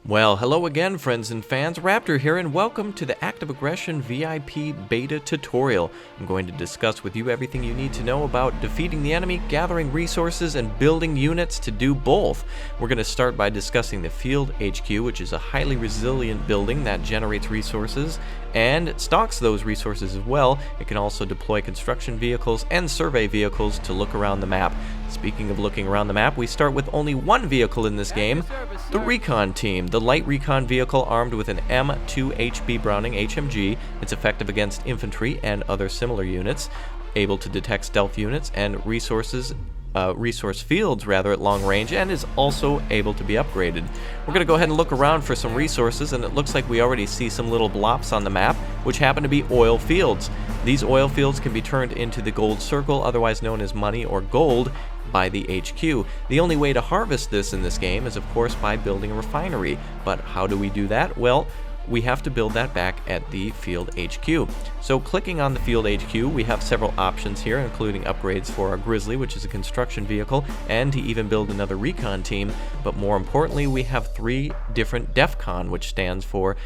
Well, hello again, friends and fans. Raptor here, and welcome to the Active Aggression VIP Beta Tutorial. I'm going to discuss with you everything you need to know about defeating the enemy, gathering resources, and building units to do both. We're going to start by discussing the Field HQ, which is a highly resilient building that generates resources and stocks those resources as well. It can also deploy construction vehicles and survey vehicles to look around the map. Speaking of looking around the map, we start with only one vehicle in this game, the Recon Team. The light recon vehicle armed with an M2HB Browning HMG. It's effective against infantry and other similar units, able to detect stealth units and resource fields at long range, and is also able to be upgraded. We're going to go ahead and look around for some resources, and it looks like we already see some little blops on the map, which happen to be oil fields. These oil fields can be turned into the gold circle, otherwise known as money or gold, by the HQ. The only way to harvest this in this game is, of course, by building a refinery. But how do we do that? Well, we have to build that back at the Field HQ. So clicking on the Field HQ, we have several options here, including upgrades for our Grizzly, which is a construction vehicle, and to even build another recon team. But more importantly, we have three different DEFCON, which stands for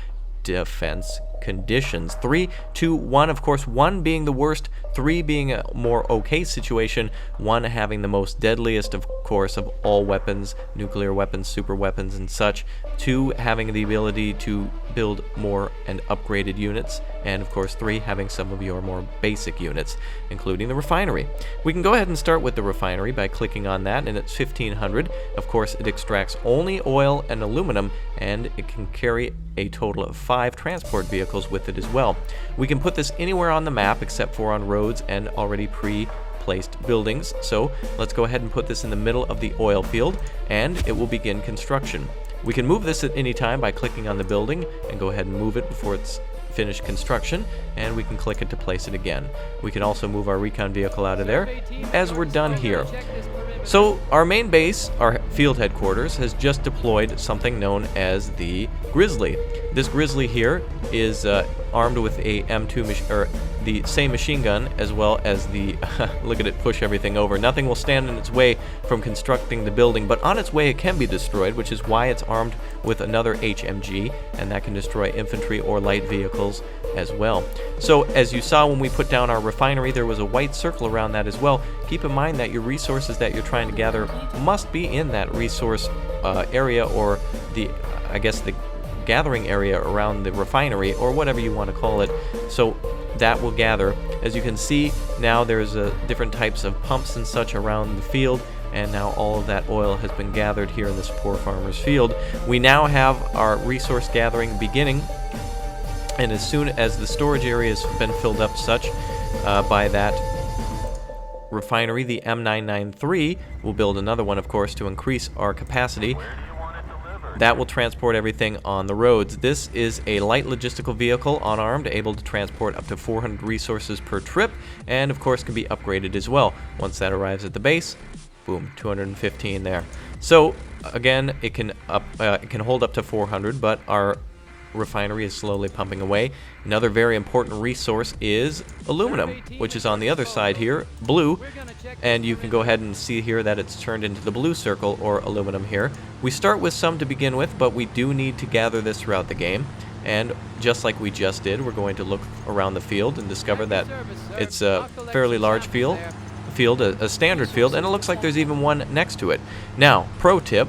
defense conditions. 3, 2, 1, of course, 1 being the worst, 3 being a more okay situation, 1 having the most deadliest, of course, of all weapons, nuclear weapons, super weapons, and such, 2 having the ability to build more and upgraded units, and of course 3 having some of your more basic units, including the refinery. We can go ahead and start with the refinery by clicking on that, and it's 1500. Of course, it extracts only oil and aluminum, and it can carry a total of 5 transport vehicles with it as well. We can put this anywhere on the map except for on roads and already pre-placed buildings. So let's go ahead and put this in the middle of the oil field, and it will begin construction. We can move this at any time by clicking on the building and go ahead and move it before it's finished construction, and we can click it to place it again. We can also move our recon vehicle out of there as we're done here. So our main base, our field headquarters, has just deployed something known as the Grizzly. This Grizzly here is armed with a the same machine gun, as well as the look at it push everything over. Nothing will stand in its way from constructing the building, but on its way it can be destroyed, which is why it's armed with another HMG, and that can destroy infantry or light vehicles as well. So as you saw when we put down our refinery, there was a white circle around that as well. Keep in mind that your resources that you're trying to gather must be in that resource area, or the gathering area around the refinery, or whatever you want to call it. So that will gather. As you can see, now there's different types of pumps and such around the field, and now all of that oil has been gathered here in this poor farmer's field. We now have our resource gathering beginning, and as soon as the storage area has been filled up by that refinery, the M993 will build another one, of course, to increase our capacity. That will transport everything on the roads. This is a light logistical vehicle, unarmed, able to transport up to 400 resources per trip, and of course can be upgraded as well. Once that arrives at the base, boom, 215 there. So again, it can hold up to 400, but our refinery is slowly pumping away. Another very important resource is aluminum, which is on the other side here, blue, and you can go ahead and see here that it's turned into the blue circle, or aluminum here. We start with some to begin with, but we do need to gather this throughout the game, and just like we just did, we're going to look around the field and discover that it's a fairly large field, a standard field, and it looks like there's even one next to it. Now, pro tip: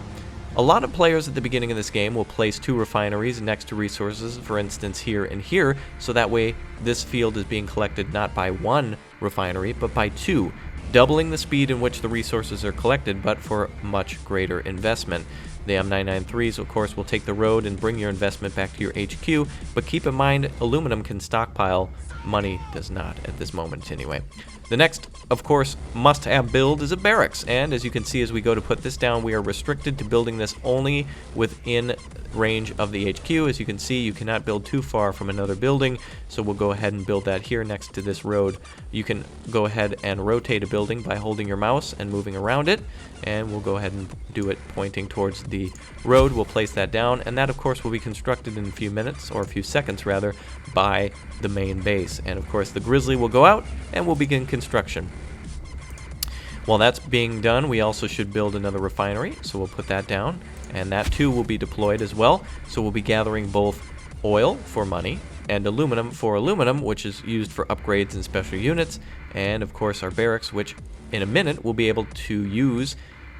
a lot of players at the beginning of this game will place 2 refineries next to resources, for instance here and here, so that way this field is being collected not by 1 refinery, but by 2, doubling the speed in which the resources are collected, but for much greater investment. The M993s, of course, will take the road and bring your investment back to your HQ, but keep in mind, aluminum can stockpile, money does not at this moment anyway. The next, of course, must-have build is a barracks, and as you can see as we go to put this down, we are restricted to building this only within range of the HQ. As you can see, you cannot build too far from another building, so we'll go ahead and build that here next to this road. You can go ahead and rotate a building by holding your mouse and moving around it, and we'll go ahead and do it pointing towards the road. We'll place that down, and that of course will be constructed in a few minutes, or a few seconds rather, by the main base. And of course the Grizzly will go out and we'll begin construction. While that's being done, we also should build another refinery, so we'll put that down, and that too will be deployed as well. So we'll be gathering both oil for money and aluminum for aluminum, which is used for upgrades and special units, and of course our barracks, which in a minute we'll be able to use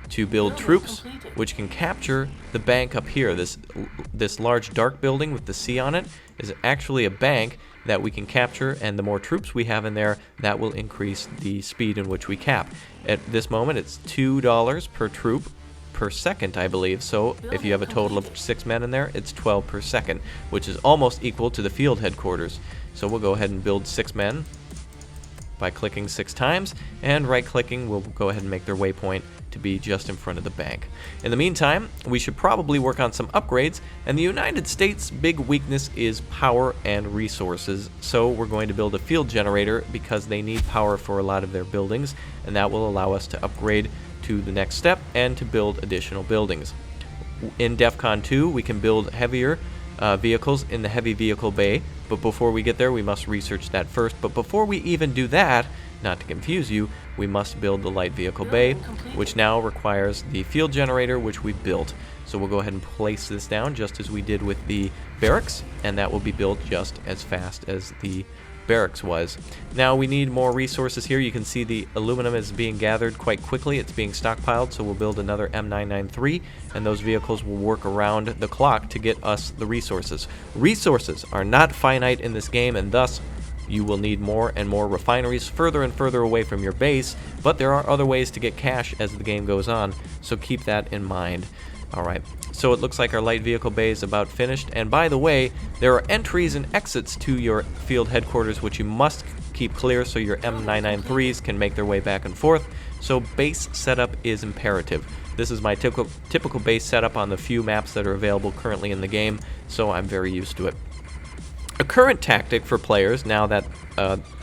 to build troops, which can capture the bank up here. This large dark building with the C on it is actually a bank that we can capture, and the more troops we have in there, that will increase the speed in which we cap. At this moment, it's $2 per troop per second, I believe. So if you have a total of 6 men in there, it's 12 per second, which is almost equal to the field headquarters. So we'll go ahead and build 6 men by clicking 6 times, and right-clicking will go ahead and make their waypoint to be just in front of the bank. In the meantime, we should probably work on some upgrades, and the United States' big weakness is power and resources. So we're going to build a field generator because they need power for a lot of their buildings, and that will allow us to upgrade to the next step and to build additional buildings. In DEFCON 2, we can build heavier vehicles in the heavy vehicle bay, but before we get there, we must research that first. But before we even do that, not to confuse you, we must build the light vehicle bay, which now requires the field generator, which we built. So we'll go ahead and place this down just as we did with the barracks, and that will be built just as fast as the barracks was. Now we need more resources here. You can see the aluminum is being gathered quite quickly. It's being stockpiled, so we'll build another M993, and those vehicles will work around the clock to get us the resources. Resources are not finite in this game, and thus you will need more and more refineries further and further away from your base, but there are other ways to get cash as the game goes on, so keep that in mind. Alright, so it looks like our light vehicle bay is about finished, and by the way, there are entries and exits to your field headquarters which you must keep clear so your M993s can make their way back and forth, so base setup is imperative. This is my typical base setup on the few maps that are available currently in the game, so I'm very used to it. A current tactic for players, now that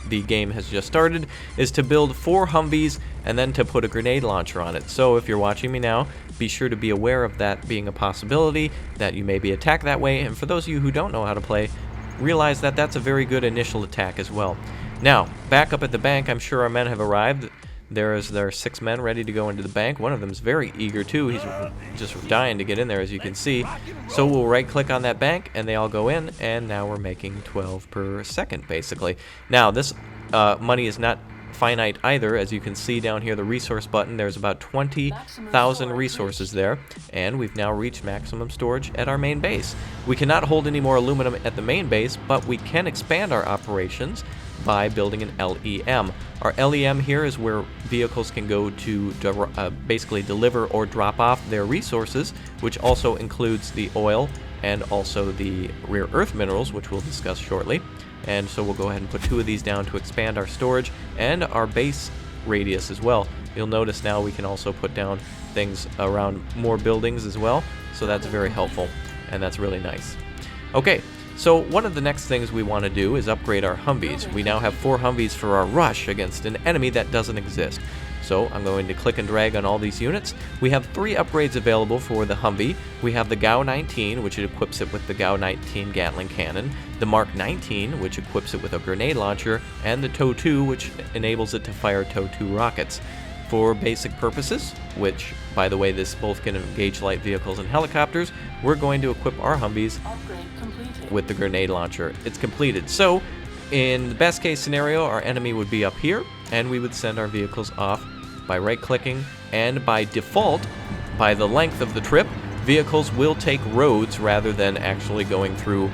the game has just started, is to build 4 Humvees and then to put a grenade launcher on it. So if you're watching me now, be sure to be aware of that being a possibility, that you may be attacked that way, and for those of you who don't know how to play, realize that that's a very good initial attack as well. Now, back up at the bank, I'm sure our men have arrived. There are 6 men ready to go into the bank. One of them is very eager too. He's just dying to get in there, as you can see. So we'll right-click on that bank, and they all go in, and now we're making 12 per second, basically. Now, this money is not finite either. As you can see down here, the resource button, there's about 20,000 resources there, and we've now reached maximum storage at our main base. We cannot hold any more aluminum at the main base, but we can expand our operations by building an LEM. Our LEM here is where vehicles can go to basically deliver or drop off their resources, which also includes the oil and also the rare earth minerals, which we'll discuss shortly. And so we'll go ahead and put 2 of these down to expand our storage and our base radius as well. You'll notice now we can also put down things around more buildings as well, so that's very helpful, and that's really nice. Okay, so one of the next things we want to do is upgrade our Humvees. We now have 4 Humvees for our rush against an enemy that doesn't exist. So I'm going to click and drag on all these units. We have 3 upgrades available for the Humvee. We have the GAU-19, which equips it with the GAU-19 Gatling cannon, the Mark 19, which equips it with a grenade launcher, and the TOW-2, which enables it to fire TOW-2 rockets. For basic purposes, which, by the way, this both can engage light vehicles and helicopters, we're going to equip our Humvees with the grenade launcher. It's completed. So, in the best case scenario, our enemy would be up here, and we would send our vehicles off by right-clicking, and by default, by the length of the trip, vehicles will take roads rather than actually going through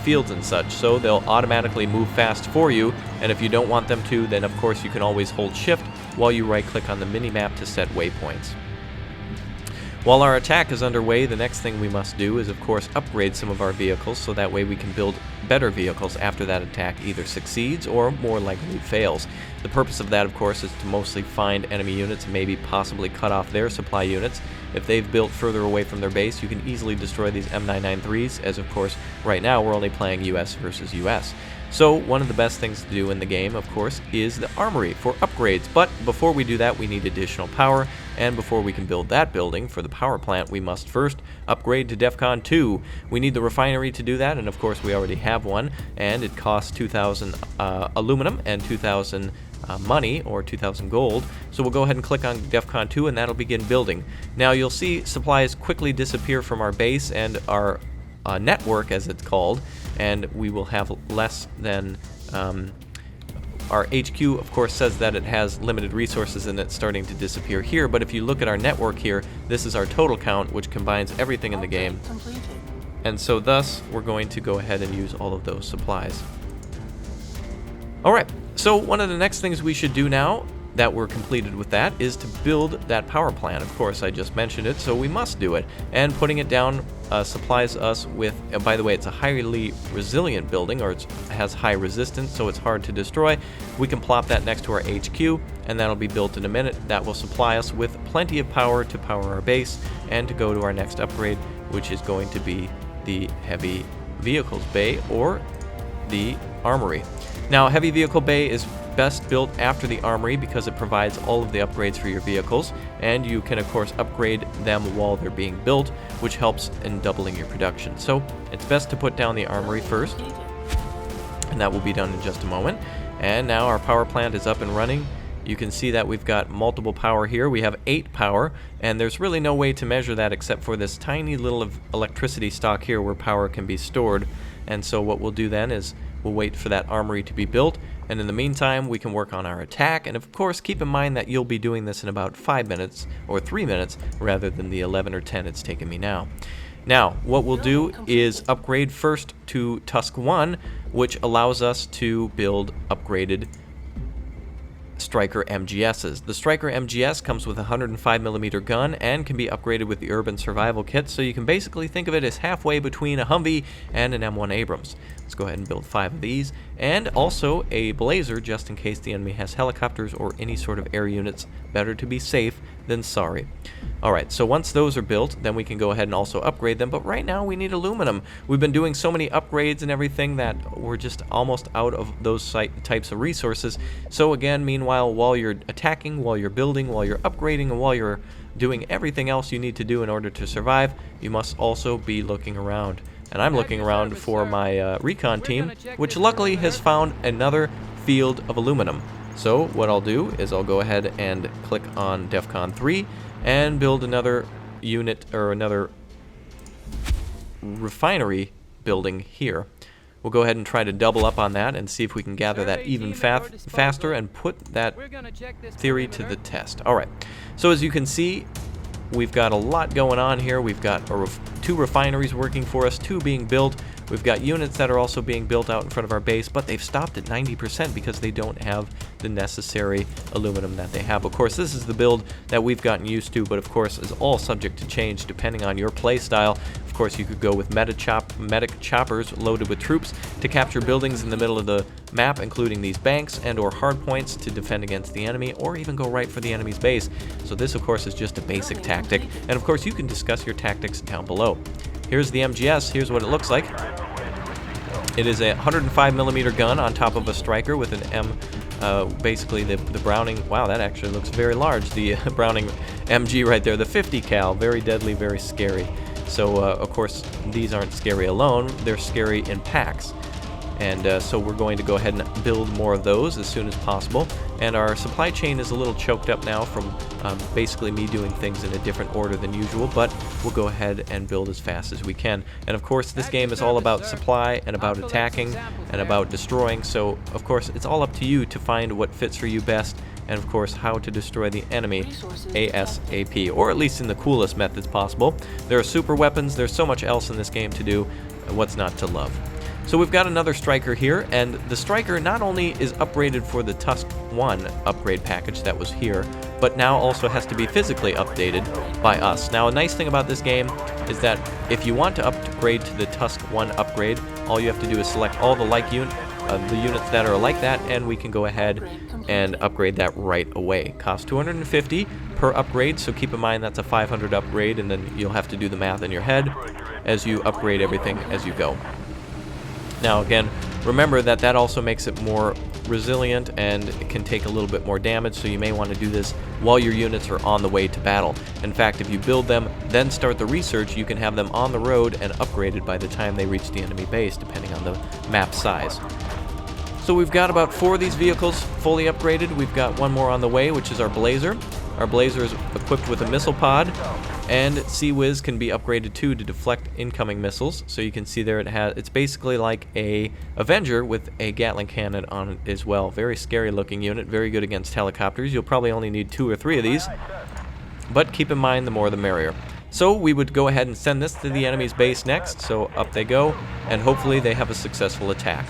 fields and such, so they'll automatically move fast for you, and if you don't want them to, then of course you can always hold shift while you right-click on the mini-map to set waypoints. While our attack is underway, the next thing we must do is of course upgrade some of our vehicles so that way we can build better vehicles after that attack either succeeds or more likely fails. The purpose of that of course is to mostly find enemy units and maybe possibly cut off their supply units. If they've built further away from their base, you can easily destroy these M993s, as of course right now we're only playing US versus US. So one of the best things to do in the game, of course, is the armory for upgrades. But before we do that, we need additional power, and before we can build that building for the power plant, we must first upgrade to DEFCON 2. We need the refinery to do that, and of course we already have one, and it costs 2,000 aluminum and 2,000 money, or 2,000 gold. So we'll go ahead and click on DEFCON 2, and that'll begin building. Now you'll see supplies quickly disappear from our base and our network, as it's called, and we will have less than our HQ, of course, says that it has limited resources and it's starting to disappear here, but if you look at our network here, this is our total count, which combines everything in the game. And so thus, we're going to go ahead and use all of those supplies. Alright, so one of the next things we should do now that we're completed with that is to build that power plant. Of course, I just mentioned it, so we must do it. And putting it down supplies us with, by the way, it's a highly resilient building, or it has high resistance, so it's hard to destroy. We can plop that next to our HQ, and that'll be built in a minute. That will supply us with plenty of power to power our base and to go to our next upgrade, which is going to be the heavy vehicles bay, or the armory. Now, heavy vehicle bay is best built after the armory because it provides all of the upgrades for your vehicles, and you can of course upgrade them while they're being built, which helps in doubling your production. So it's best to put down the armory first, and that will be done in just a moment. And now our power plant is up and running. You can see that we've got multiple power here. We have 8 power, and there's really no way to measure that except for this tiny little electricity stock here where power can be stored. And so what we'll do then is we'll wait for that armory to be built, and in the meantime we can work on our attack. And of course, keep in mind that you'll be doing this in about 5 minutes or 3 minutes rather than the 11 or 10 it's taken me now. Now, what we'll do is upgrade first to Tusk 1, which allows us to build upgraded Striker MGSs. The Striker MGS comes with a 105mm gun and can be upgraded with the Urban Survival Kit, so you can basically think of it as halfway between a Humvee and an M1 Abrams. Let's go ahead and build 5 of these, and also a Blazer just in case the enemy has helicopters or any sort of air units. Better to be safe than sorry. Alright, so once those are built, then we can go ahead and also upgrade them, but right now we need aluminum. We've been doing so many upgrades and everything that we're just almost out of those types of resources. So again, meanwhile, while you're attacking, while you're building, while you're upgrading, and while you're doing everything else you need to do in order to survive, you must also be looking around. And I'm looking around for my recon team, which luckily has found another field of aluminum. So what I'll do is I'll go ahead and click on DEFCON 3 and build another unit, or another refinery building here. We'll go ahead and try to double up on that and see if we can gather that even faster and put that theory to the test. Alright, so as you can see, we've got a lot going on here. We've got 2 refineries working for us, 2 being built. We've got units that are also being built out in front of our base, but they've stopped at 90% because they don't have the necessary aluminum that they have. Of course, this is the build that we've gotten used to, but of course is all subject to change depending on your play style. Of course, you could go with medic choppers loaded with troops to capture buildings in the middle of the map, including these banks and or hard points to defend against the enemy, or even go right for the enemy's base. So this, of course, is just a basic tactic, and of course you can discuss your tactics down below. Here's the MGS. Here's what it looks like. It is a 105mm gun on top of a Striker with an basically the Browning. Wow, that actually looks very large. The Browning MG right there, the 50 cal, very deadly, very scary. So of course these aren't scary alone, they're scary in packs. And so we're going to go ahead and build more of those as soon as possible. And our supply chain is a little choked up now from basically me doing things in a different order than usual, but we'll go ahead and build as fast as we can. And of course, this game is all about supply and about attacking and about destroying, so of course it's all up to you to find what fits for you best, and of course how to destroy the enemy ASAP, or at least in the coolest methods possible. There are super weapons, there's so much else in this game to do, and what's not to love. So we've got another Striker here, and the Striker not only is upgraded for the Tusk 1 upgrade package that was here, but now also has to be physically updated by us. Now, a nice thing about this game is that if you want to upgrade to the Tusk 1 upgrade, all you have to do is select all the units that are like that, and we can go ahead and upgrade that right away. Costs 250 per upgrade, so keep in mind that's a 500 upgrade, and then you'll have to do the math in your head as you upgrade everything as you go. Now again, Remember that that also makes it more resilient and it can take a little bit more damage, so you may want to do this while your units are on the way to battle. In fact, if you build them, then start the research, you can have them on the road and upgraded by the time they reach the enemy base, depending on the map size. So we've got about 4 of these vehicles fully upgraded. We've got one more on the way, which is our Blazer. Our Blazer is equipped with a missile pod, and Sea Whiz can be upgraded too to deflect incoming missiles. So you can see there it's basically like a Avenger with a Gatling cannon on it as well. Very scary looking unit, very good against helicopters. You'll probably only need 2 or 3 of these, but keep in mind the more the merrier. So we would go ahead and send this to the enemy's base next. So up they go, and hopefully they have a successful attack.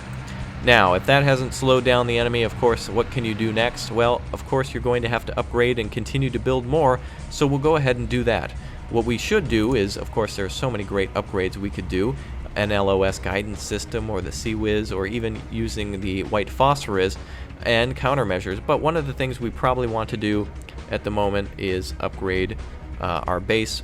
Now, if that hasn't slowed down the enemy, of course, what can you do next? Well, of course, you're going to have to upgrade and continue to build more, so we'll go ahead and do that. What we should do is, of course, there are so many great upgrades we could do. An LOS guidance system, or the Sea Whiz, or even using the white phosphorus and countermeasures. But one of the things we probably want to do at the moment is upgrade our base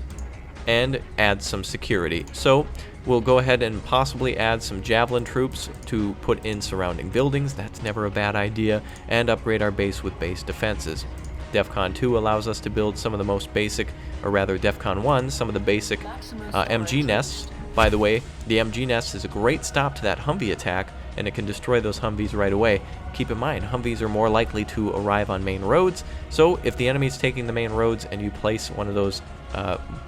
and add some security. So we'll go ahead and possibly add some javelin troops to put in surrounding buildings. That's never a bad idea. And upgrade our base with base defenses. DEFCON 2 allows us to build some of the most basic, or rather DEFCON 1, some of the basic MG nests. By the way, the MG nest is a great stop to that Humvee attack, and it can destroy those Humvees right away. Keep in mind, Humvees are more likely to arrive on main roads, so if the enemy's taking the main roads and you place one of those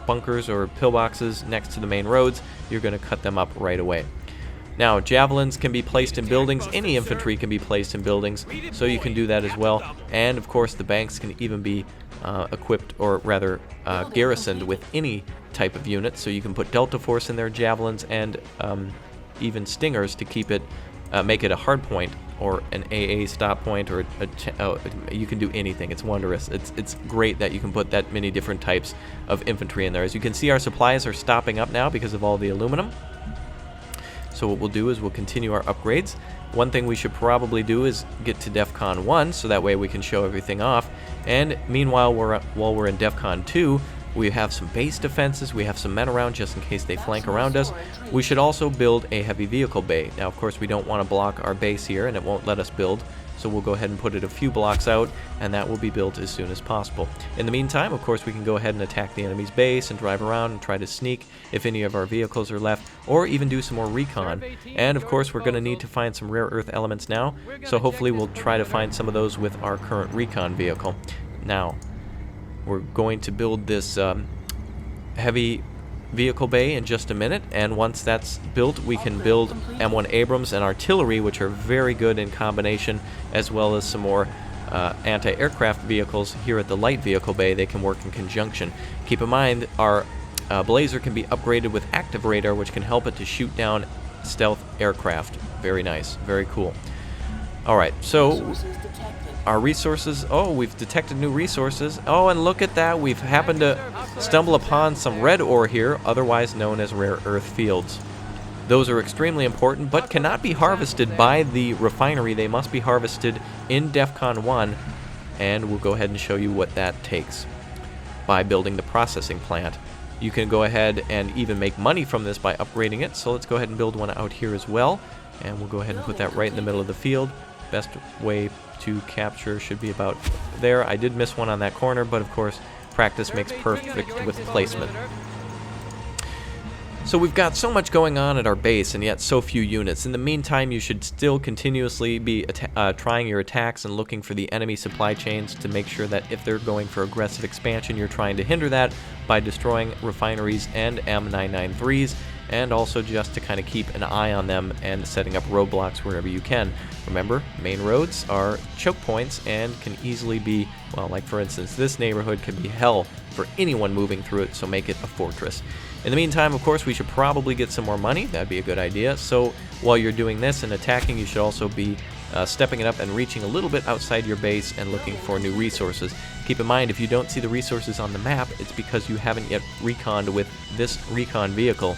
bunkers or pillboxes next to the main roads, you're going to cut them up right away. Now, javelins can be placed in buildings. Any infantry can be placed in buildings, so you can do that as well. And of course, the banks can even be equipped, or rather garrisoned with any type of unit. So you can put Delta Force in there, javelins, and even stingers to keep it, make it a hard point or an AA stop point, or you can do anything. It's wondrous. It's great that you can put that many different types of infantry in there. As you can see, our supplies are stopping up now because of all the aluminum. So what we'll do is we'll continue our upgrades. One thing we should probably do is get to DEFCON 1, so that way we can show everything off. And meanwhile, while we're in DEFCON 2, we have some base defenses, we have some men around just in case they flank around us. We should also build a heavy vehicle bay. Now, of course, we don't want to block our base here, and it won't let us build. So we'll go ahead and put it a few blocks out, and that will be built as soon as possible. In the meantime, of course, we can go ahead and attack the enemy's base and drive around and try to sneak if any of our vehicles are left, or even do some more recon. And of course, we're going to need to find some rare earth elements now, so hopefully we'll try to find some of those with our current recon vehicle. Now, we're going to build this heavy vehicle bay in just a minute, and once that's built, we can build M1 Abrams and artillery, which are very good in combination, as well as some more anti-aircraft vehicles here at the light vehicle bay. They can work in conjunction. Keep in mind, our Blazer can be upgraded with active radar, which can help it to shoot down stealth aircraft. Very nice, very cool. Alright, so our resources, oh, we've detected new resources. Oh, and look at that, we've happened to stumble upon some red ore here, otherwise known as rare earth fields. Those are extremely important, but cannot be harvested by the refinery. They must be harvested in DEFCON 1, and we'll go ahead and show you what that takes by building the processing plant. You can go ahead and even make money from this by upgrading it, so let's go ahead and build one out here as well, and we'll go ahead and put that right in the middle of the field. Best way to capture should be about there. I did miss one on that corner, but of course practice makes perfect with placement. So we've got so much going on at our base and yet so few units. In the meantime, you should still continuously be trying your attacks and looking for the enemy supply chains to make sure that if they're going for aggressive expansion, you're trying to hinder that by destroying refineries and M993s, and also just to kind of keep an eye on them and setting up roadblocks wherever you can. Remember, main roads are choke points and can easily be, well, like for instance, this neighborhood can be hell for anyone moving through it, so make it a fortress. In the meantime, of course, we should probably get some more money. That'd be a good idea. So while you're doing this and attacking, you should also be stepping it up and reaching a little bit outside your base and looking for new resources. Keep in mind, if you don't see the resources on the map, it's because you haven't yet reconned with this recon vehicle.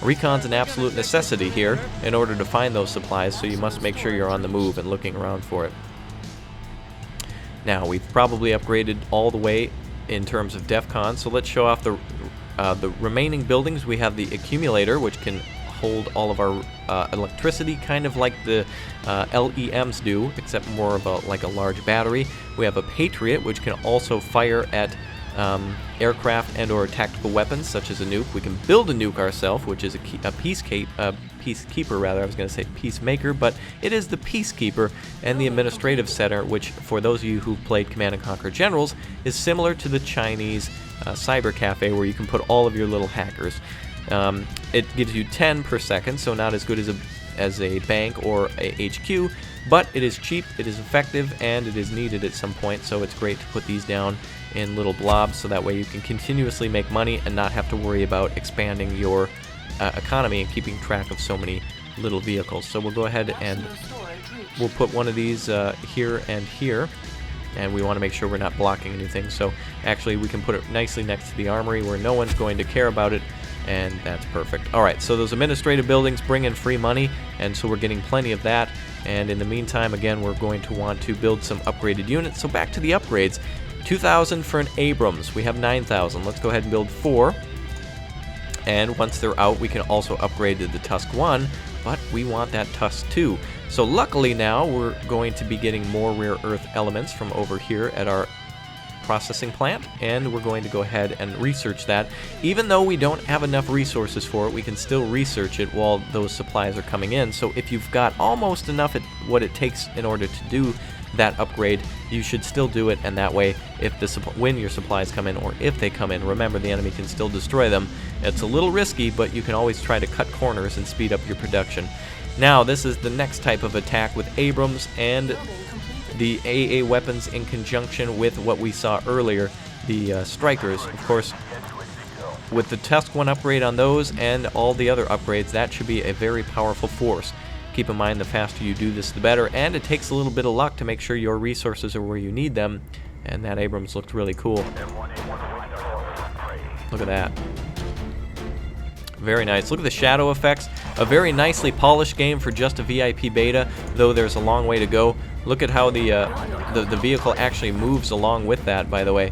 Recon's an absolute necessity here in order to find those supplies, so you must make sure you're on the move and looking around for it. Now, we've probably upgraded all the way in terms of DEFCON, so let's show off the remaining buildings. We have the accumulator, which can hold all of our electricity, kind of like the LEMs do, except more of like a large battery. We have a Patriot, which can also fire at aircraft and or tactical weapons, such as a nuke. We can build a nuke ourselves, which is a peacekeeper, rather. I was going to say peacemaker, but it is the peacekeeper. And the administrative center, which for those of you who've played Command & Conquer Generals, is similar to the Chinese cyber cafe, where you can put all of your little hackers. It gives you 10 per second, so not as good as a bank or a HQ, but it is cheap, it is effective, and it is needed at some point, so it's great to put these down in little blobs, so that way you can continuously make money and not have to worry about expanding your economy and keeping track of so many little vehicles. So we'll go ahead and we'll put one of these here and here, and we want to make sure we're not blocking anything. So actually we can put it nicely next to the armory where no one's going to care about it, and that's perfect. Alright, so those administrative buildings bring in free money, and so we're getting plenty of that. And in the meantime, again, we're going to want to build some upgraded units. So back to the upgrades. 2,000 for an Abrams. We have 9,000. Let's go ahead and build 4. And once they're out, we can also upgrade to the Tusk 1, but we want that Tusk 2. So luckily now, we're going to be getting more rare earth elements from over here at our processing plant, and we're going to go ahead and research that. Even though we don't have enough resources for it, we can still research it while those supplies are coming in. So if you've got almost enough at what it takes in order to do that upgrade, you should still do it, and that way if when your supplies come in, or if they come in, remember the enemy can still destroy them. It's a little risky, but you can always try to cut corners and speed up your production. Now this is the next type of attack with Abrams and the AA weapons in conjunction with what we saw earlier, the strikers. Of course, with the Tusk 1 upgrade on those and all the other upgrades, that should be a very powerful force. Keep in mind, the faster you do this, the better, and it takes a little bit of luck to make sure your resources are where you need them, and that Abrams looked really cool. Look at that. Very nice. Look at the shadow effects. A very nicely polished game for just a VIP beta, though there's a long way to go. Look at how the vehicle actually moves along with that, by the way.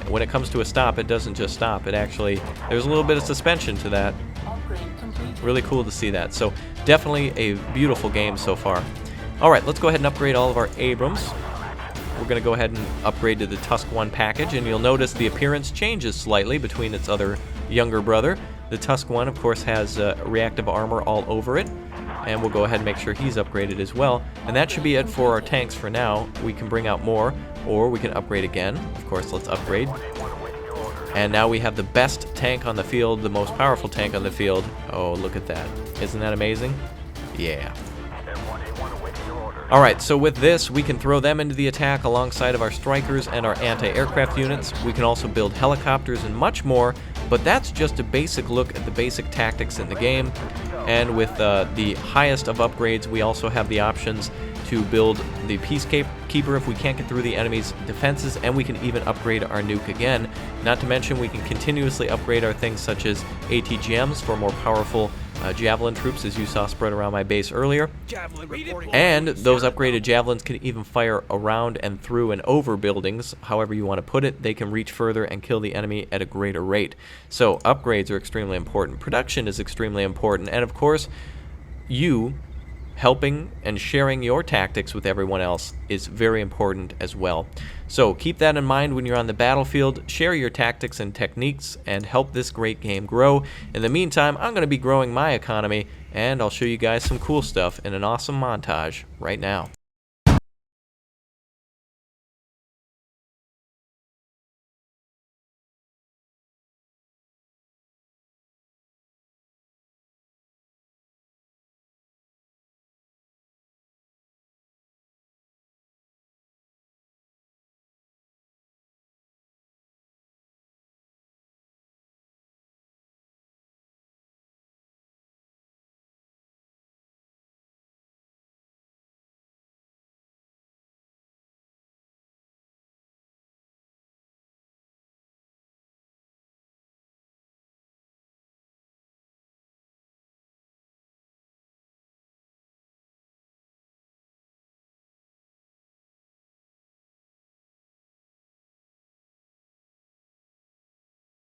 When it comes to a stop, it doesn't just stop. It actually, there's a little bit of suspension to that. Really cool to see that. So definitely a beautiful game so far. Alright, let's go ahead and upgrade all of our Abrams. We're going to go ahead and upgrade to the Tusk 1 package, and you'll notice the appearance changes slightly between its other younger brother. The Tusk 1, of course, has reactive armor all over it, and we'll go ahead and make sure he's upgraded as well. And that should be it for our tanks for now. We can bring out more, or we can upgrade again. Of course, let's upgrade. And now we have the best tank on the field, the most powerful tank on the field. Oh, look at that. Isn't that amazing? Yeah. Alright, so with this, we can throw them into the attack alongside of our strikers and our anti-aircraft units. We can also build helicopters and much more, but that's just a basic look at the basic tactics in the game. And with the highest of upgrades, we also have the options to build the Peacekeeper if we can't get through the enemy's defenses, and we can even upgrade our nuke again. Not to mention, we can continuously upgrade our things such as ATGMs for more powerful javelin troops, as you saw spread around my base earlier. And those upgraded javelins can even fire around and through and over buildings, however you want to put it. They can reach further and kill the enemy at a greater rate. So upgrades are extremely important. Production is extremely important. And of course, you helping and sharing your tactics with everyone else is very important as well. So keep that in mind when you're on the battlefield. Share your tactics and techniques and help this great game grow. In the meantime, I'm going to be growing my economy, and I'll show you guys some cool stuff in an awesome montage right now.